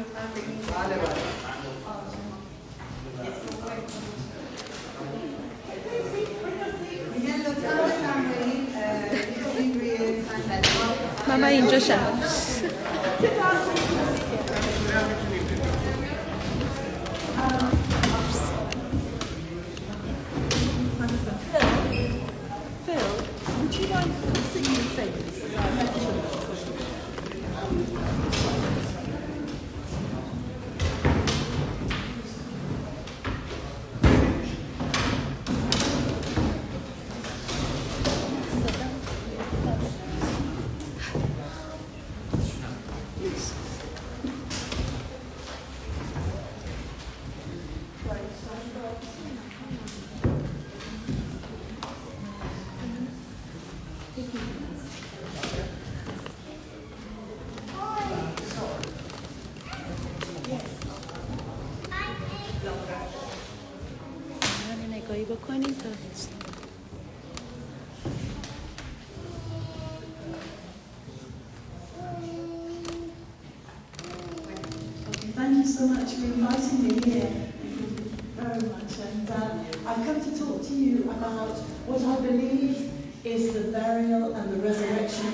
لطفا بگید. بله بله. میگن لطفا بفرمایید میتونید روی صندلی ها. من اینجا شم. بکنید تا Thank you so much for inviting me here. Thank you very much. And I've come to talk to you about what I believe is the burial and the resurrection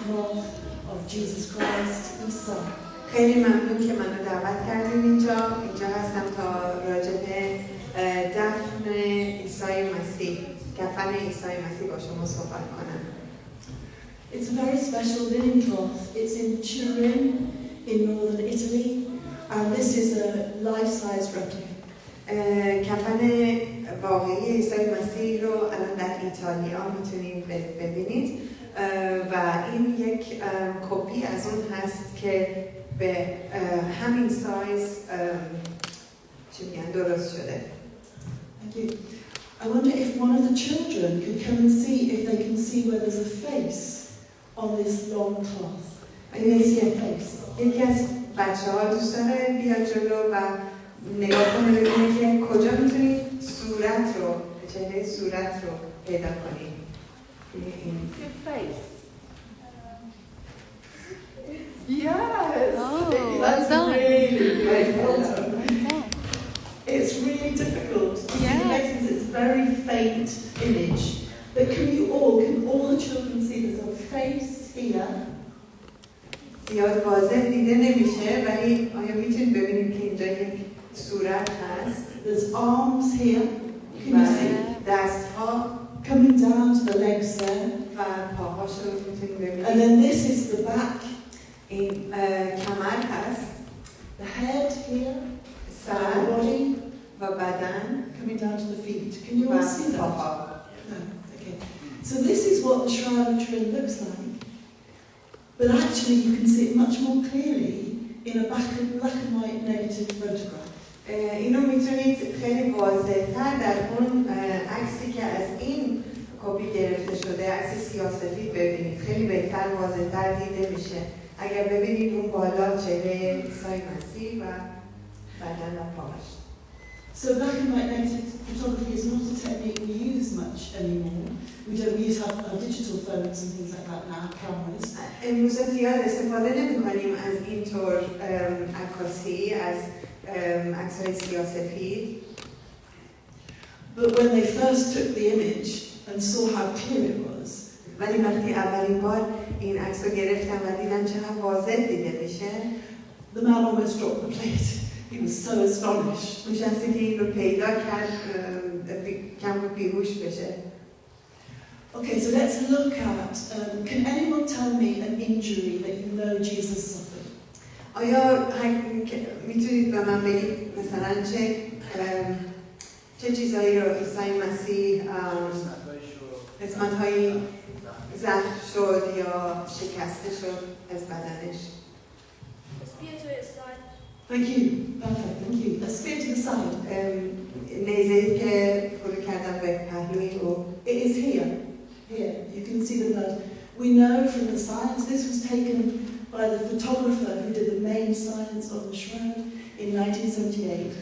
of Jesus Christ, Isa. خیلی ممنون که منو دعوت کردین اینجا هستم تا راجع به دفن عیسی-مسیح، کفن عیسی-مسیح با شما صحبت کنم. It's a very special linen cloth. It's in Turin, in northern Italy, and this is a life-size replica. کفن واقعی عیسی-مسیح رو الان در ایتالیا میتونید ببینید و این یک کپی از اون هست که به همین سایز چی میگن درست شده. Thank you. I wonder if one of the children could come and see if they can see where there's a face on this long cloth. Can they see a face? یکی از بچه‌ها دوست داره بیاد جلو و نگاه کنه ببینه که کجا میتونید صورت رو، چهره صورت رو پیدا کنید. Your face. Yes. Oh, That's well really great. Well done. It's really difficult. Yeah. It's a very faint image. But can all the children see there's a face here? زیاد واضح دیده نمیشه ولی آیا میتونید ببینید که اینجا یک صورت هست؟ There's arms here. Can you see? دستها Coming down to the legs there. و پاهاش رو میتونید ببینید. And then this is the back. این کمر هست. The head here. سر The body. و بدن. Coming down to the feet. Can you all see that? پاها. No. Okay. So this is what the shroud of Turin looks like. But actually you can see it much more clearly in a black and white negative photograph. اینو میتونید خیلی واضح‌تر در اون عکسی که از این کپی گرفته شده، عکس سیاه‌سفید ببینید. خیلی بهتر واضح‌تر دیده میشه. اگر ببینید اون بالا چهره عیسی-مسیح و بدن و پاهاش. So black and white negative photography is not a technique we use much anymore. We don't use our digital phones and things like that now, cameras. امروز زیاد استفاده نمی‌کنیم از این طور عکاسی از عکس‌های سیاه‌سفید. But when they first took the image and saw how clear it was, ولی وقتی اولین بار این عکس رو گرفتم و دیدم چقدر واضح دیده میشه، the man almost dropped the plate. He was so astonished. میشه که این رو پیدا کرد کم رو بیهوش بشه. Okay, so let's look at, can anyone tell me an injury that you know Jesus suffered? آیا میتونید به من بگید مثلا چه چیزایی رو عیسی-مسیح قسمت‌هایی زخم شد یا شکسته شد از بدنش؟ Thank you. Perfect. Thank you. A spear to the side. نیزه‌ای که فرو کردن به پهلوی او. It is here. Here. You can see the blood. We know from the science this was taken by the photographer who did the main science of the shroud in 1978.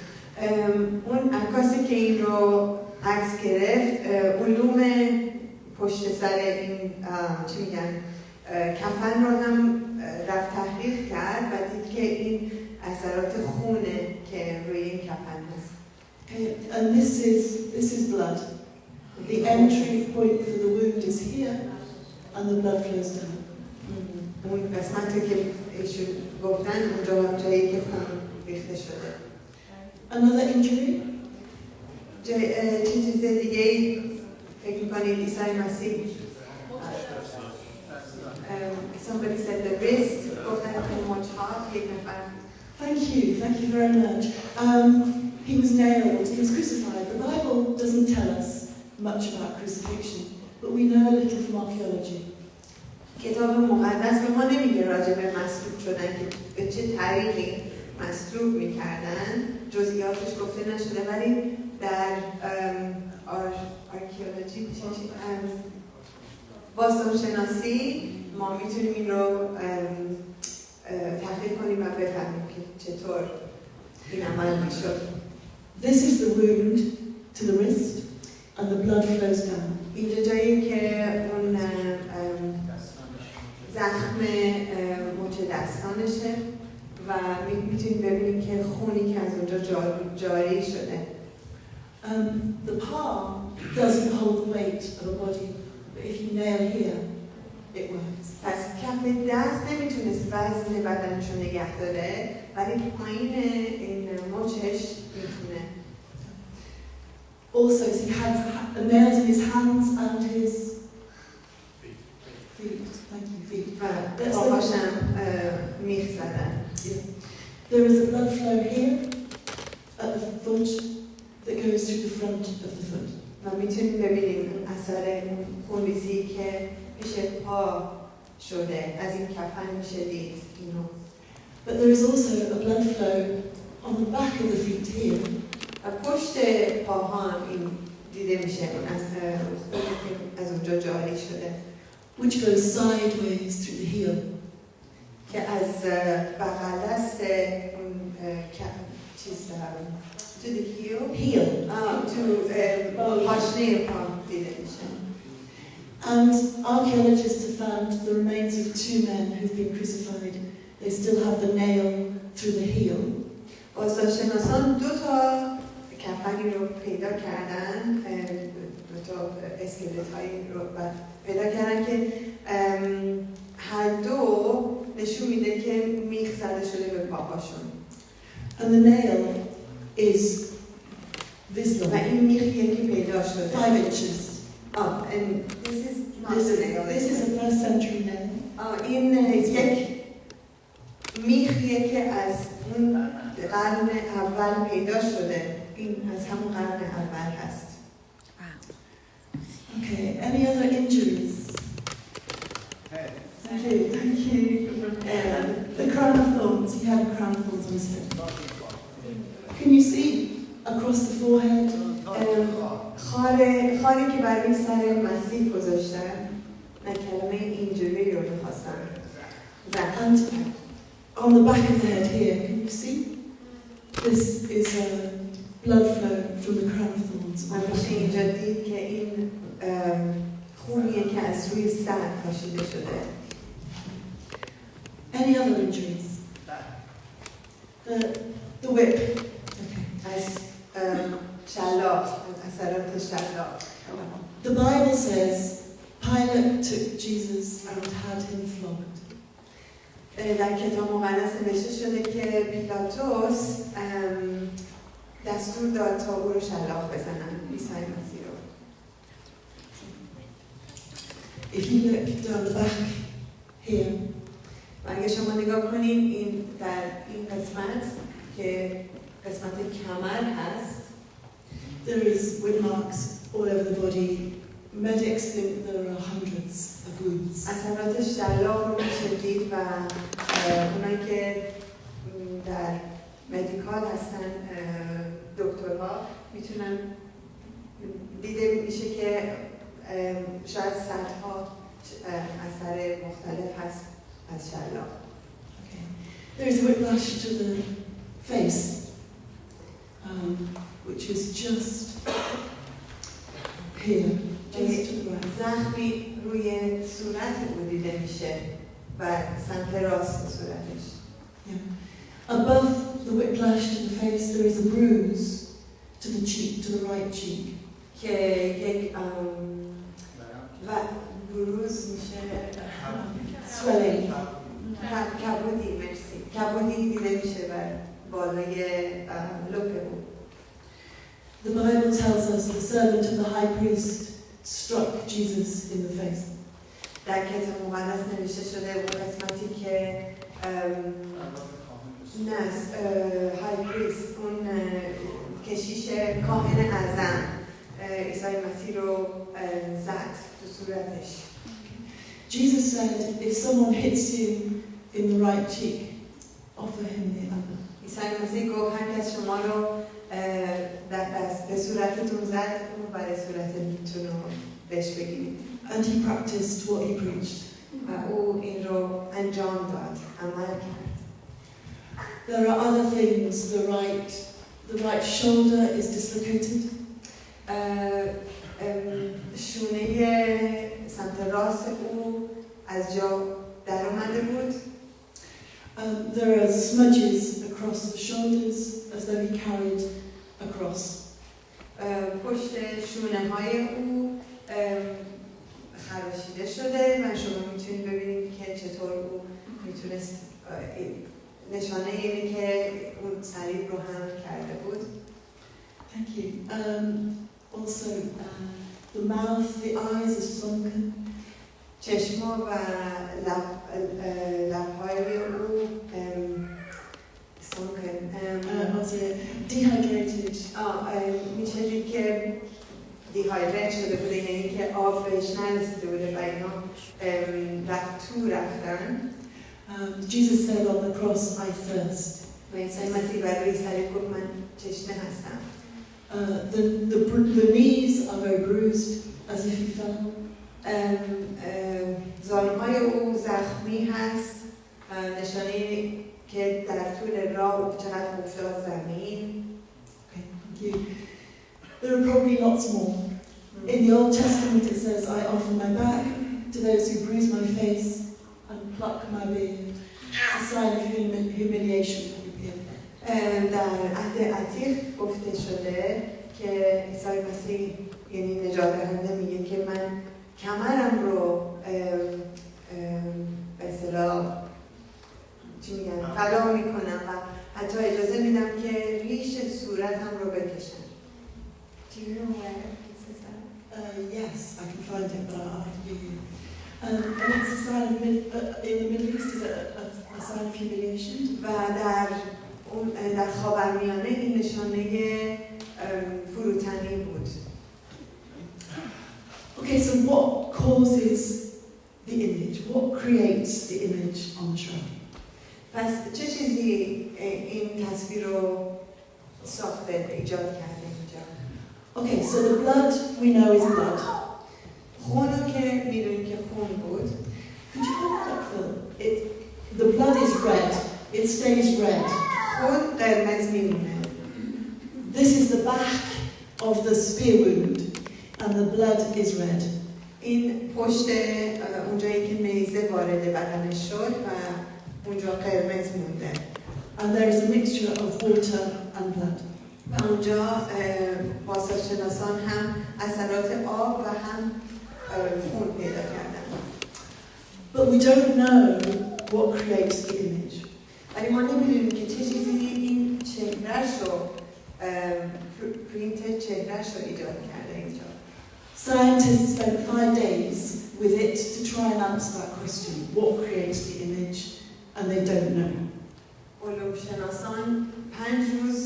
اون عکاسی که این رو عکس گرفت علوم پشت سر این چی میگن کفن رو هم رفت تحقیق کرد و دید که این از اثرات خونه که روی این کفن هست. And this is blood. The entry point for the wound is here, and the blood flows down. اون قسمتی که ایشون گفتن اونجا جایی که خون ریخته شده. Another injury? چه چیز دیگه ای فکر می‌کنید عیسی-مسیح؟ Somebody said the wrist, گفتن که مچ‌ها یک نفر. Thank you very much. He was nailed, he was crucified. The Bible doesn't tell us much about crucifixion, but we know a little from archaeology. کتاب مقدس به ما نمیگه راجع به مصلوب شدن که به چه طریقی مصلوب میکردن، جزئیاتش گفته نشده، ولی در آرکئولوژی باستانشناسی ما میتونیم این رو تحقیق کنیم و بفهمیم که چطور این عمل میشد. This is the wound to the wrist and the blood flows down. اینجا جایی که اون زخم مچ دستانشه و میتونیم ببینیم که خونی که از اونجا جاری شده. The palm doesn't hold the weight of a body, but if you nail here, it works. پس کف دست نمیتونست وزن بدنشو نگه داره، ولی پایین این مچش میتونه. Also, he had nails in his hands and his feet. Thank you, feet. و پاهاشم میخ زدن. There is a blood flow here at the foot that goes through the front of the foot. و میتونیم ببینیم اثر خونریزی که پیش پا شده از این کفن میشه دید اینو. But there is also a blood flow on the back of the feet here. پشت پاها هم این دیده میشه از خونی که از اونجا جاری شده. Which goes sideways through the heel. که از بغل دست اون چیز to the heel to پاشنه پا دیده میشه. And archaeologists have found the remains of two men who've been crucified. They still have the nail through the heel. باستانشناسان دو تا کفنی رو پیدا کردن، دو تا اسکلت هایی رو پیدا کردن که هر دو نشون میده که میخ زده شده به پاهاشون. And the nail is visible. و این میخیه که پیدا شده. 5 inches. And this is not the nail. This is a first century nail. این یک میخیه که از اون قرن اول پیدا شده. این از همون قرن اول هست. Okay, any other injuries? Thank you. The crown of thorns, he had a crown of thorns on his head. Can you see across the forehead? خاری که برای سر مسیح گذاشتن، نه کلمه اینجوری رو میخواستن. And on the back of the head here, can you see? This is a blood flow from the crown of thorns. میشه اینجا دید که این خونیه که از روی سر کشیده شده. Any other injuries? The whip. از شلاق، اثرات شلاق. The Bible says Pilate took Jesus and had him flogged. در کتاب مقدس نوشته شده که پیلاتوس دستور داد تا او رو شلاق بزنن، عیسی-مسیح رو. If you look down the back here, و اگه شما نگاه کنین این در این قسمت که قسمت کمر هست، there is whip marks all over the body. Medics think there are hundreds of wounds. اثرات شلاق رو میشه دید و اونایی که در مدیکال هستن، دکترها میتونن دیده میشه که شاید صدها اثر مختلف هست از شلاق. There is whiplash to the face, which is just here, just to the right. زخمی روی صورت او دیده میشه و سمت راست صورتش. Above whiplash to the face, there is a bruise to the cheek, to the right cheek. که یک و بروز میشه Swelling. کبودی، مرسی، کبودی دیده میشه بر بالای لپ او. The Bible tells us the servant of the high priest struck Jesus in the face. در کتاب مقدس نوشته شده اون قسمتی که های پریست، اون کشیش کاهن اعظم عیسی-مسیح رو زد تو صورتش. Jesus said, if someone hits you in the right cheek, offer him the other. عیسی-مسیح گفت هر کس شما رو به صورتتون زد، اون برای صورتتون رو بهش بگیرید. And he practiced what he preached. و او این رو انجام داد، عمل کرد. There are other things. The right shoulder is dislocated. شونه سمت راست او از جا در اومده بود. There are smudges across the shoulders as though he carried a cross. پشت شونه های او خراشیده شده و شما میتونید ببینید که چطور او میتونست نشانه اینه که اون صلیب رو هم کرده بود. Thank you. Also, the mouth, the eyes are sunken. چشما و لب‌های او dehydrated. میشه دید که دیهایدریت شده بوده، یعنی که آب بهش نرسیده بوده و اینا رفتن. Jesus said on the cross, I thirst. و عیسی-مسیح بر روی صلیب گفت من تشنه هستم. The knees are very bruised, as if he fell. زانوهای او زخمی هست، نشانه که در طول راه چقدر افتاد زمین. Okay, thank you. There are probably lots more. In the Old Testament it says, I offer my back to those who bruise my face and pluck my beard. It's a sign of humiliation. در عهد عتیق گفته شده که عیسی-مسیح یعنی نجات دهنده میگه که من کمرم رو به اصطلاح چی میگن فدا میکنم و حتی اجازه میدم که ریش صورتم رو بکشن. Do you know where it says that? Yes, I can find it, but I'll have to give you. And it's a sign of, in the Middle East, is a sign of humiliation. و در خاورمیانه این نشانه فروتنی بود. Okay, so what causes the image? What creates the image on the shroud? پس چه چیزی این تصویر رو ساخته، ایجاد کرده اینجا؟ Okay, so the blood we know is blood. خون رو که میدونیم که خون بود. Could you hold that Phil? The blood is red. It stays red. خون قرمز میمونه. This is the back of the spear wound, and the blood is red. این پشت اونجایی که نیزه وارد بدنش شد و اونجا قرمز مونده. And there is a mixture of water and blood. و اونجا باستانشناسان هم اثرات آب و هم خون پیدا کردن. But we don't know what creates the image. ولی ما نمیدونیم که چه چیزی این چهرهش رو پرینت چهرهش رو ایجاد کرده اینجا. Scientists spent 5 days with it to try and answer that question. What creates the image? And they don't know. علوم شناسان 5 روز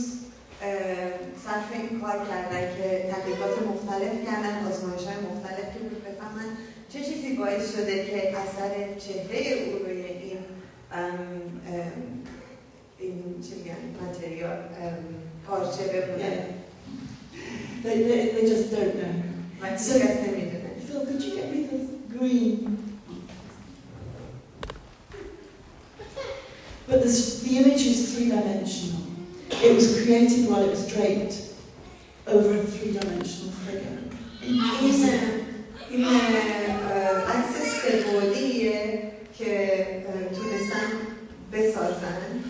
صرف این کار کردن که تحقیقات مختلف کردن، آزمایش‌های مختلف که بفهمن چه چیزی باعث شده که اثر چهره او روی این چی میگن متریال پارچه بمونه. They just don't know. So, Phil, could you get me the green? But the image is 3-dimensional. It was created while it was draped over a 3-dimensional figure. این عکس سه‌بعدیه که تونستن بسازن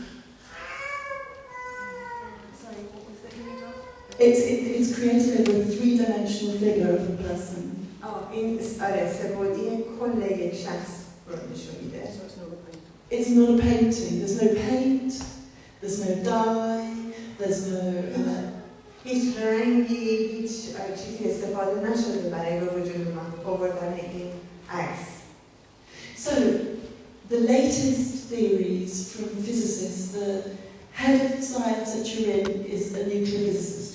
It's created over a three-dimensional figure of a person. این سه‌بعدی کل یک شخص رو نشون میده. It's not a painting. There's no paint. There's no dye. There's no. هیچ رنگی، هیچ چیزی استفاده نشده برای به وجود آوردن این عکس. So, the latest theories from physicists, the head of science at Turin is a nuclear physicist.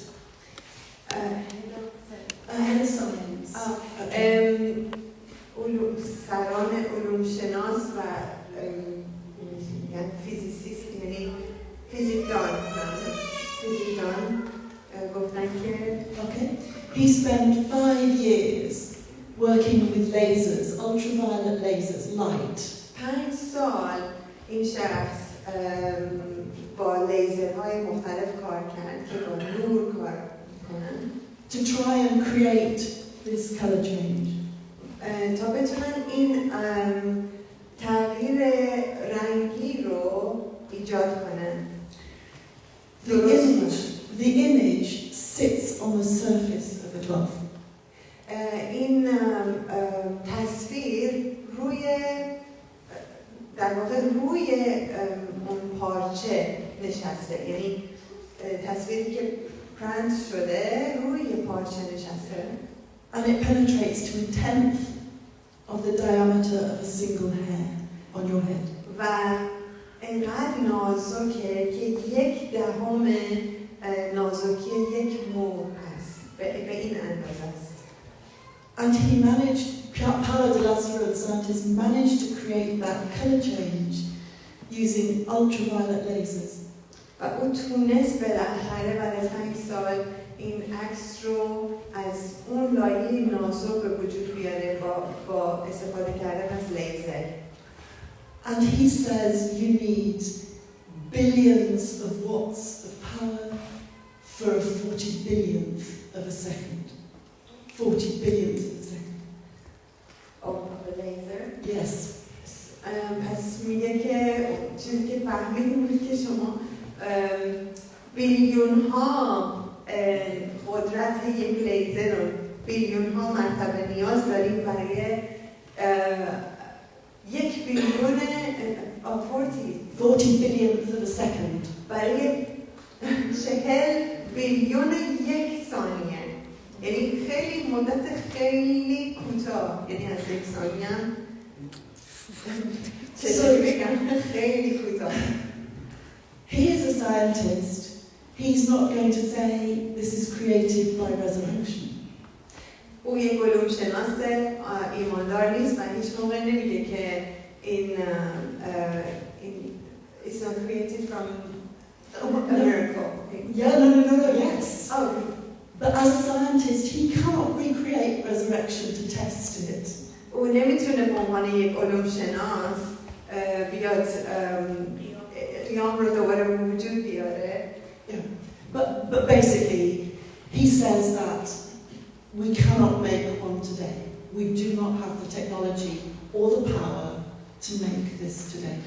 Head of science. سران علوم شناس و یعنی فیزیسیست، یعنی فیزیکدان گفتن که Okay. He spent 5 years working with lasers, ultraviolet lasers, light. 5 سال این شخص با لیزرهای مختلف کار کرد که با نور کار کنن. To try and create this color change. تا بتونن این تغییر رنگی رو ایجاد کنن. The image sits on the surface of the cloth. این تصویر روی در واقع روی اون پارچه نشسته، یعنی تصویری که پرنت شده روی پارچه نشسته. And it penetrates to 1/10 of the diameter of a single hair on your head. و اینقدر نازکه که 1/10 نازکی یک مو هست، به این اندازه است. And he managed, Paolo dell'Astro, the scientist, managed to create that color change using ultraviolet lasers. و او تونست بالاخره بعد از 5 سال این عکس رو از اون لایه نازک به وجود بیاره با استفاده کردن از لیزر. And he says you need billions of watts of power for a 40 billionth of a second. 40 billionth of a second. Of a laser? Yes. پس میگه که چیزی که فهمیدیم بود که شما بیلیون ها قدرت یک لیزر رو بیلیون ها مرتبه نیاز داریم برای 1 بیلیون 40 billionth of a second. برای 40 بیلیون یک ثانیه، یعنی خیلی مدت خیلی کوتاه، یعنی از 1 ثانیه چطوری بگم خیلی کوتاه. He is a scientist. He's not going to say this is created by resurrection. او یک علوم شناس ایماندار نیست و هیچ موقع نمیگه که این it's not created from a miracle. Yeah, no, yes. Oh. But as a scientist, he cannot recreate resurrection to test it. او نمیتونه به عنوان یک علوم شناس بیاد قیام رو دوباره به وجود بیاره. But basically, he says that we cannot make one today. We do not have the technology or the power to make this today.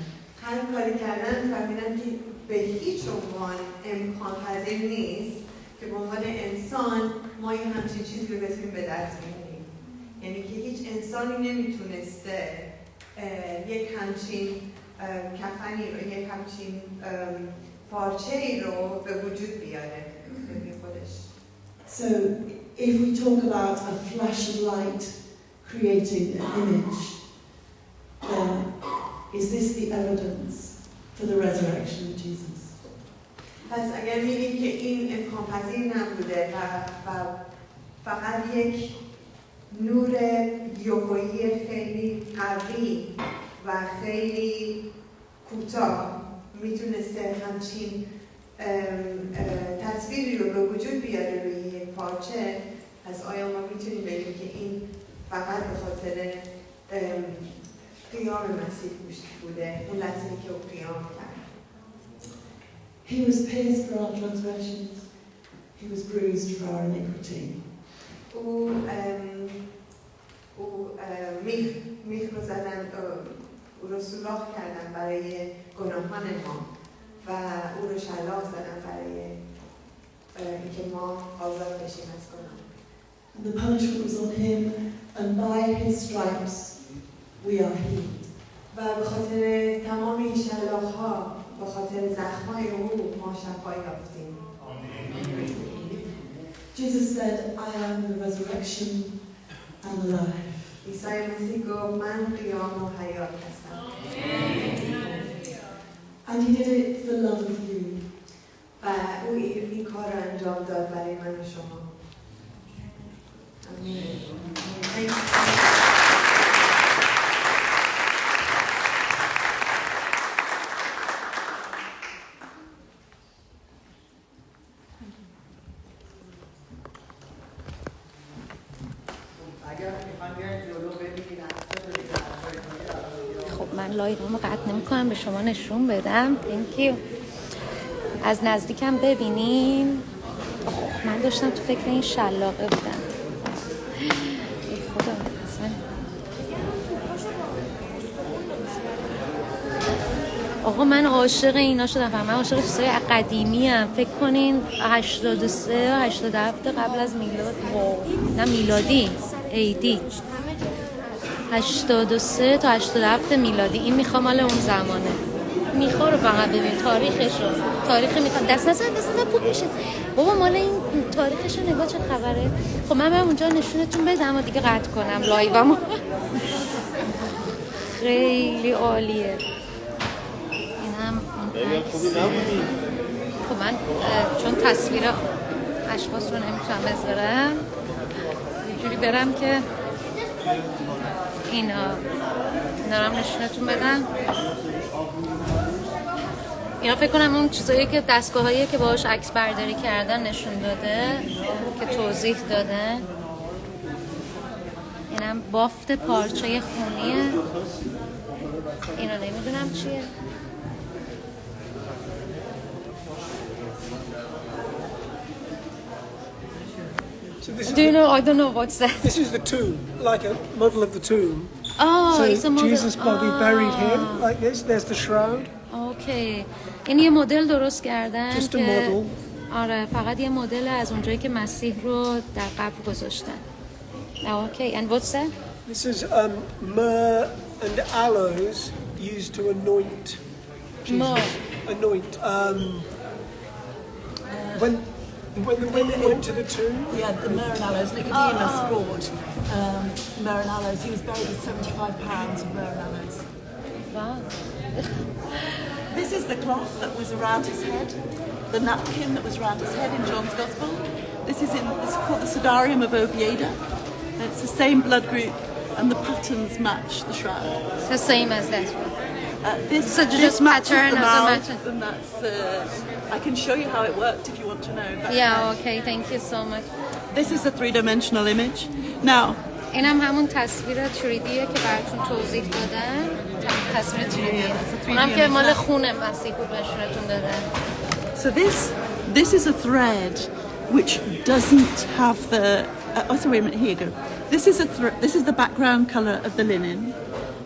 هر کاری کردن فهمیدن که به هیچ عنوان امکان پذیر نیست که به عنوان انسان ما یه همچین چیزی رو بتونیم به دست بیاریم. یعنی که هیچ انسانی نمیتونسته یک همچین کفنی رو، یک همچین پارچه‌ای رو به وجود بیاره به خودش. So if we talk about a flash of light creating an image, then is this the evidence for the resurrection of Jesus? پس اگر میگیم که این امکان پذیر نبوده و فقط یک نور یوهویی خیلی قوی و خیلی کوتاه میتونسته همچین تصویری رو به وجود بیاره روی یک پارچه، پس آیا ما میتونیم بگیم که این فقط به خاطر قیام مسیح بوده، اون لحظه‌ای که او قیام کرد. He was pierced for our transgressions. He was bruised for our iniquity. او میخ رو زدن، او رو سوراخ کردن برای گناهان ما و او رو شلاق زدن برای اینکه ما آزاد بشیم از گناه. The punishment was on him, and by his stripes we are healed. و به خاطر تمام این شلاق‌ها، به خاطر زخم‌های او ما شفایی یافتیم. Jesus said, I am the resurrection and the life. عیسی-مسیح گفت من قیام و حیات هستم. And he did it for love of you. و او این کار را انجام داد برای من و شما. آمین. خب من لایوامو قطع نمی‌کنم، به شما نشون بدم. Thank you. از نزدیکم ببینین. من داشتم تو فکر این شلاقه بودم. ای خدا. آقا من عاشق اینا شدم. من عاشق چیزای قدیمی ام. فکر کنین 83 یا 87 قبل از میلاد. نه میلادی، ایدی. 83 تا 87 میلادی. این میخوام مال اون زمانه. میخوام رو فقط ببین تاریخشو. تاریخ میخوام دست نزن پوک میشه. بابا مال این تاریخشو نگاه چه خبره. خب من برم اونجا نشونتون بدم و دیگه قطع کنم لایوامو. خیلی عالیه. خب من چون تصویر اشخاص رو نمیتونم بذارم اینجوری برم که اینا دارم نشونتون بدم. اینا فکر کنم اون چیزایی که دستگاهایی که باهاش عکس برداری کردن نشون داده که توضیح داده. اینم بافت پارچه خونیه. اینا نمیدونم چیه. Do you know? I don't know what's that. This is the tomb, like a model of the tomb. Oh, so it's a model. Jesus' body buried here, like this. There's the shroud. Okay. این یه مدل درست کردن Just a که model. آره فقط یه مدل از اونجایی که مسیح رو در قبر گذاشتن. Okay. And what's that? This is myrrh and aloes used to anoint Jesus. Myrrh. Anoint. When the women went to the tomb. Yeah, the myrrh and aloes, Nicodemus brought myrrh and aloes. He was buried with 75 pounds of myrrh and aloes. Wow. This is the cloth that was around his head, the napkin that was around his head in John's Gospel. This is called the Sudarium of Oviedo. It's the same blood group, and the patterns match the shroud. It's the same as that one. This just matches pattern the as a mouth, pattern. and that's. I can show you how it worked if you want to know. Yeah, okay, thank you so much. This is a three-dimensional image. Now, اینم همون تصویر 3Dیه که براتون توضیح دادم. تصویر 3D. اونم که مال خونه مسیح بود نشونتون دادم. So this is a thread which doesn't have the. Sorry, wait a minute. Here you go. This is the background color of the linen.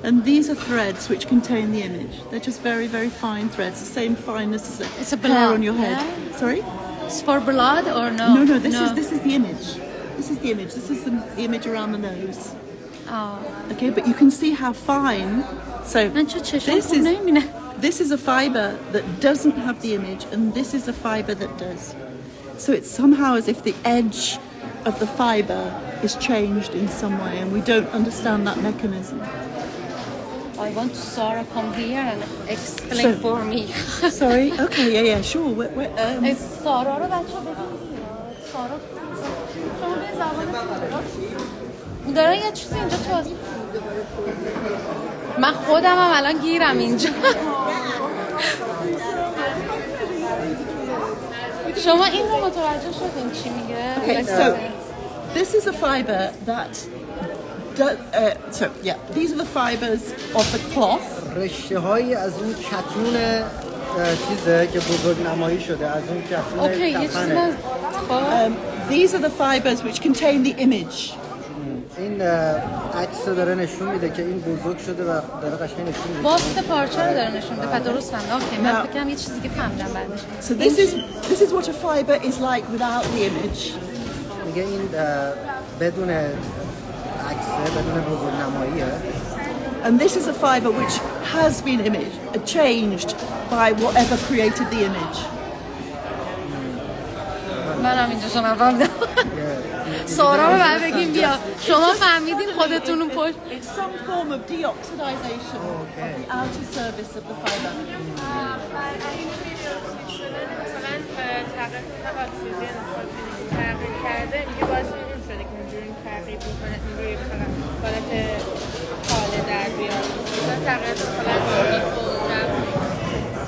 And these are threads which contain the image. They're just very, very fine threads, the same fineness as It's a hair blood, on your head. yeah? Sorry? It's for blood or no? No, this is the image. This is the image. This is the image around the nose. Oh. Okay, but you can see how fine. So this is a fiber that doesn't have the image, and this is a fiber that does. So it's somehow as if the edge of the fiber is changed in some way, and we don't understand that mechanism. I want Sarah come here and explain for me. Sorry? Okay, yeah, sure. سارا رو بچه ببینید. سارا شما به زبان داره یه چیزی اینجا توضیح. من خودم هم الان گیرم اینجا. شما این رو متوجه شدین چی میگه؟ Okay, so this is a fiber that these are the fibers of the cloth. رشته‌هایی از اون کتون چیزه که بزرگ نمایی شده از اون کتون کفنه. These are the fibers which contain the image. این عکس داره نشون میده که این بزرگ شده و داره قشنگ نشون میده. بافت پارچه رو داره نشون میده. درست فهمیدم. اوکی من فکر کنم یه چیزی که فهمیدم بعدش. So this is what a fiber is like without the image. میگه این بدون عکسه، بدون بزرگنماییه. And this is a fiber which has been changed by whatever created the image. من هم اینجا شما فهمیدم. سارا رو باید بگیم بیا شما فهمیدین خودتون رو پشت. It's some form of deoxidization of the outer surface of the fiber. تغییر کرده میگه باعث این شده که اینجوری تغییر بکنه روی مثلا حالت حاله در بیاد مثلا تغییرات مثلا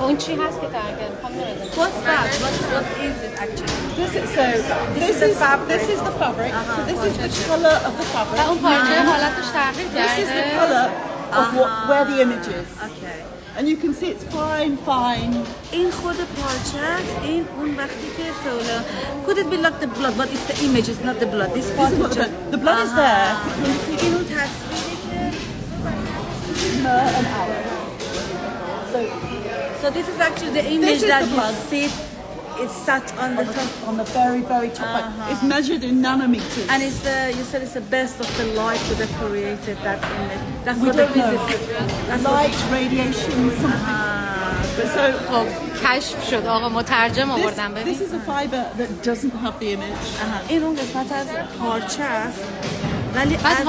اون چی هست که تغییر کرده میخوام نمیدونم. What's that? What is it actually? This is the fabric. So this is the color of the fabric. اون پارچه حالتش تغییر This is the کرده. color of where the image is. Okay. And you can see it's fine. این خود پارچه است این اون وقتی که فعلا could it be like the blood but it's the image it's not the blood this part This is what the blood is there. این اون تصویری که Myrrh and aloe. so this is actually the image is that the you blood. see it's sat on the top On the very top. It's measured in nanometers. and it's the you said it's the best of the light that have created that image that's We what the don't know. physicists Light, radiation, something. So خب کشف شد آقا مترجم آوردم this ببین. is a fiber that doesn't have the image. این اون قسمت از پارچه است ولی بعد از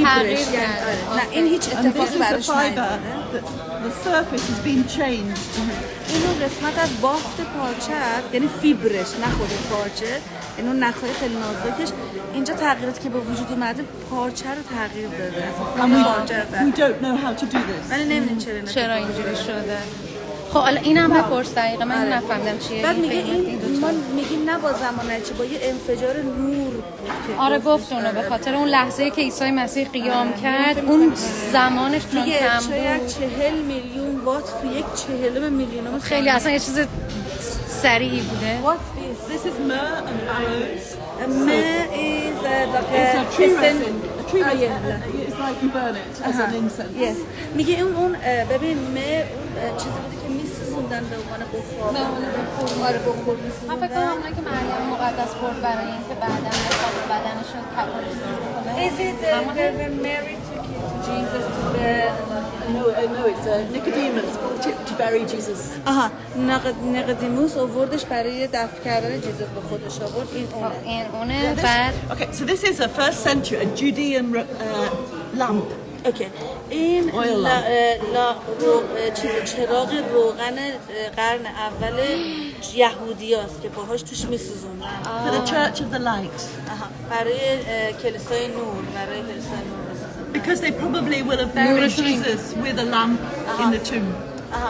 تغییر فیبرش کرد. یعنی نه این هیچ And this اتفاقی is a براش fiber نیفتاده that the surface has been changed. این اون قسمت از بافت پارچه است یعنی فیبرش نه خود پارچه این اون نخهای خیلی نازکش اینجا تغییراتی که به وجود اومده پارچه رو تغییر داده And پارچه رو we don't know how to do this. ولی نمیدونم چرا اینجوری شده. خب حالا اینم بپرس دقیقاً من نفهمیدم چیه. بعد میگه این ما میگیم نه با زمان چه با یه انفجار نور آره گفت اونو به خاطر اون لحظه‌ای که عیسی مسیح قیام کرد اون زمانش چون میگه کم شاید بود 40 میلیون وات تو یک 40 میلیونم خیلی اصلا یه چیز سریعی بوده. This is myrrh and aloes. Myrrh is like It's a tree essence. resin. A tree resin. It's like you burn it as an incense. Yes. میگه اون ببین مه اون چیزی بوده که میسوزوندن به عنوان بخار. آره بخار من فکر کنم اونایی که مریم مقدس برد برای اینکه بعداً بخواد بدنشون تکامل کنه. Is it when Mary took it to Jesus to the No, it's Nicodemus to bury Jesus. آها نقدیموس آوردش برای دفن کردن جیزس به خودش آورد این اونه بعد Okay, so this is a first century, a Judean lamp. اوکی این چراغ روغن قرن اول یهودی هست که باهاش توش میسوزوندن For the Church of the Light. برای کلیسای نور برای کلیسای نور Because they probably will have buried Jesus with a lamp in the tomb.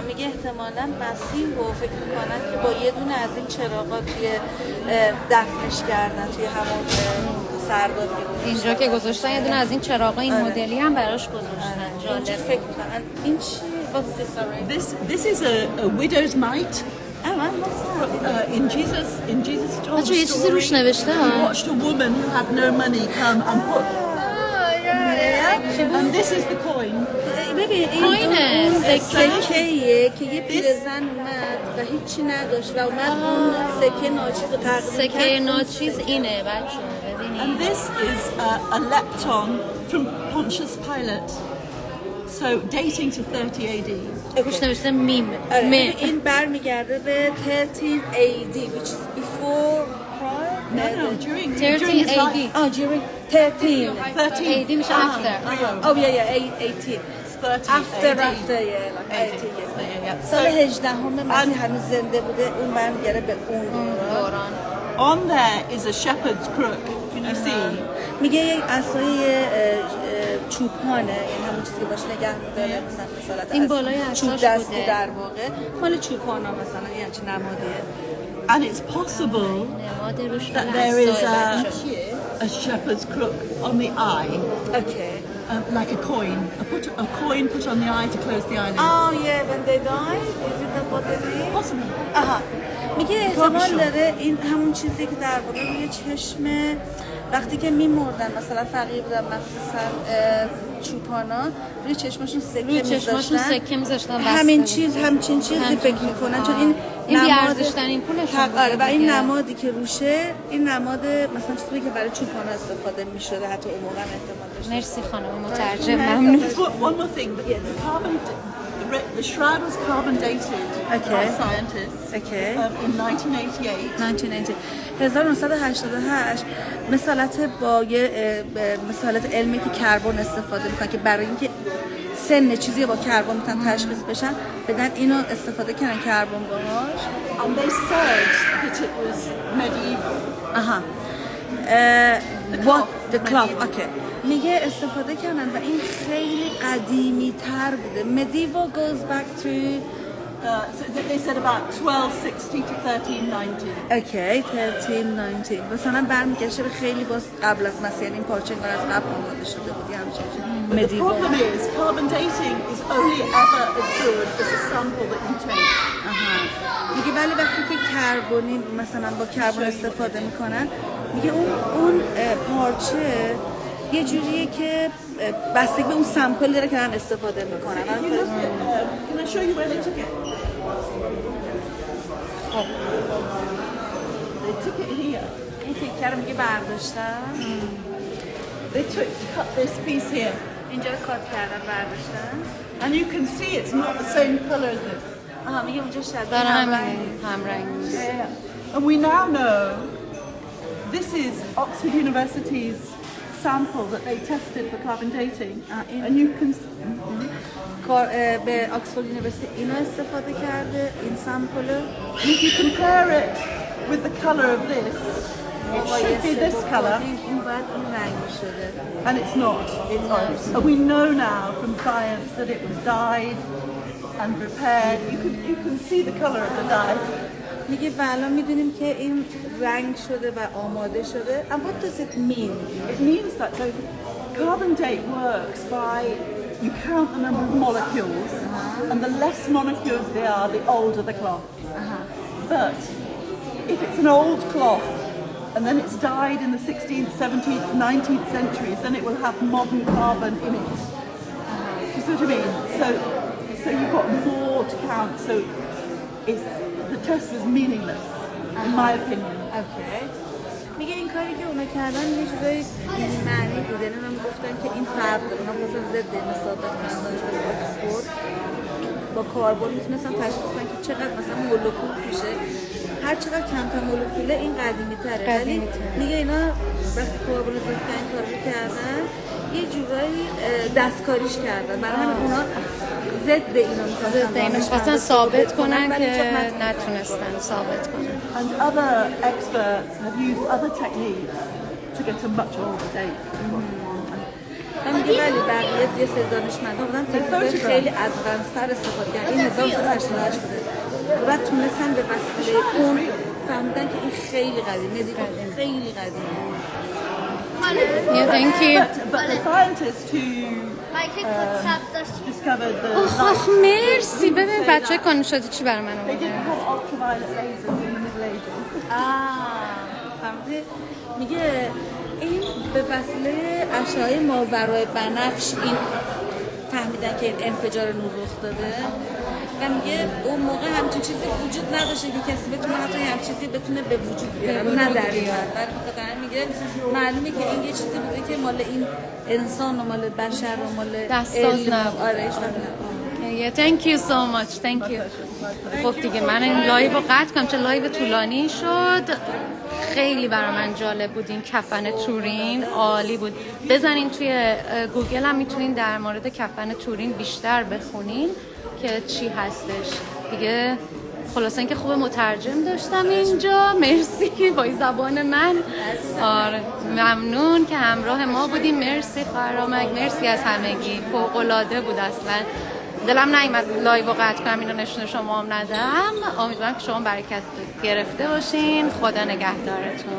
میگه احتمالاً مسیح رو فکر میکنن که با یه دونه از این چراغا توی دفنش کردن توی همون سرداب اینجا که گذاشتن یه دونه از این چراغا این مدلی هم براش گذاشتن. جالب فکر میکنن این چی؟ This is a widow's mite. In Jesus' story, بچه یه چیزی روش نوشته he watched a woman who had no money come and put. And this is the coin. ببین این سکه‌ایه که یه پیرزن اومد و هیچی نداشت و اومد اون سکه ناچیز رو تقدیم کرد. سکه ناچیز اینه بچه ببینید. And this is a lepton from Pontius Pilate. So dating to 30 AD. روش نوشته میم. این برمیگرده به 13 AD which is before No, during 13 his AD. life. Oh, during 13. 13 AD میشه after. Oh, yeah, 18. 30 After, AD. yeah, like 18 years. سال 18 مسیح هنوز زنده بوده اون برمیگرده به اون دوران. On there is a shepherd's crook. Can you see? میگه یک عصای چوپانه این همون چیزی که باش نگه می‌داره مثلا این بالای عصاش چوب دستی بوده. در واقع مال چوپانا مثلا یه همچین نمادیه And it's possible نماد روش that there is a shepherd's crook on the eye, Okay. like a coin. A coin put on the eye to close the eyelids. Oh yeah, when they die, is it that what they do? Possible. آها. میگه احتمال داره این همون چیزی که در واقع روی چشم وقتی که میمردن مثلا فقیر بودن مخصوصا چوپانا روی چشمشون سکه میذاشتن همین چیز همچین چیزی فکر میکنن چون این بی‌ارزش‌ترین پولشون بود و این نمادی که روشه این نماد مثلا چیزی که برای چوپانا استفاده میشده حتی اون موقع احتمال داشت. مرسی خانم مترجم ممنون. One more thing, but yeah, the shroud was carbon dated by scientists in 1988. 1988 مثالت با مثالت علمی که کربن استفاده میکنن که برای اینکه سن چیزی با کربن میتونن تشخیص بشن بدن اینو استفاده کردن کربن باهاش. And they said that it was medieval. The cloth. Okay. میگه استفاده کردن و این خیلی قدیمی تر بوده. Medieval goes back to so they said about 1260 to 1390. Okay, 1390. مثلا برمیگشه به خیلی باز قبل از مسیح، یعنی این پارچه انگار از قبل آماده شده بود همچین. The problem is carbon dating is only ever as good as a sample that you take. میگه ولی وقتی که کربنی مثلا با کربن استفاده میکنن میگه اون پارچه یه جوریه که بستگی به اون سامپل داره که دارن استفاده میکنن. Can I show you where they took it? They took it here. این تیکه رو میگه برداشتن. They cut this piece here. اینجا رو کات کردن برداشتن. And you can see it's not the same color as this. میگه اونجا شبیه همرنگ. And we now know this is Oxford University's sample that they tested for carbon dating. And you can به آکسفورد یونیورسیتی اینو استفاده کرده این سامپل. If you compare it with the color of this, it should be this color. این باید این رنگی شده. And it's not. It's orange. And we know now from science that it was dyed and prepared. You can see the color of the dye. میگه و الان میدونیم که این رنگ شده و آماده شده. And what does it mean? It means that so carbon date works by you count the number of molecules, and the less molecules they are, the older the cloth. But if it's an old cloth and then it's dyed in the 16th, 17th, 19th centuries, then it will have modern carbon in it. You see what I mean? So you've got more to count. So the test was meaningless, in my opinion. Okay. میگه این کاری که اونا کردن یه جورایی معنی بوده. من گفتن که این فرق داره. اونا مثلا ضد مسابقه دانشگاه اکسفورد با کاربن میتونستن تشخیص بدن که چقدر مثلا مولکول میشه. هر چقدر کمتر مولکوله این قدیمی تره. ولی میگه اینا وقتی کاربن اضافه کردن کارو کردن یه جورایی دستکاریش کردن. برای همین اونا ضد اینو می‌خواستن ثابت کنن که نتونستن ثابت کنن. And other experts have used other techniques to get a much older date. میگه ولی بقیه یه سری دانشمندا بودن تکنیک خیلی ادوانس‌تر استفاده کردن. این 1988 بوده. بعد تونستن به وسیله اون فهمیدن که این خیلی قدیمه، خیلی قدیمه. Yeah, thank you. But the scientists who discovered the مرسی. ببین بچه‌های کانشاتی چی برای من they آورده. didn't have ultraviolet lasers in the Middle Ages. فهمیده میگه این به وسیله اشعه‌های ماورای بنفش این فهمیدن که این انفجار نور رخ داده و میگه اون موقع همچین چیزی وجود نداشته که کسی بتونه حتی همچین چیزی بتونه به وجود بیاره نه در این حد. ولی میگه معلومه که این یه چیزی بوده که مال این انسان و مال بشر و مال دستاز نبود. آره Thank you so much. Thank you. خب دیگه من این لایو رو قطع کنم چون لایو طولانی شد. خیلی برای من جالب بود این کفن تورین، عالی بود. بزنین توی گوگل هم میتونین در مورد کفن تورین بیشتر بخونین که چی هستش دیگه. خلاصه اینکه خوب مترجم داشتم اینجا. مرسی با این زبان من. آره ممنون که همراه ما بودیم. مرسی فرامک، مرسی از همگی. فوق العاده بود. اصلا دلم نیامد لایو رو قطع کنم اینو نشون شما هم ندم. امیدوارم که شما برکت گرفته باشین. خدا نگهدارتون.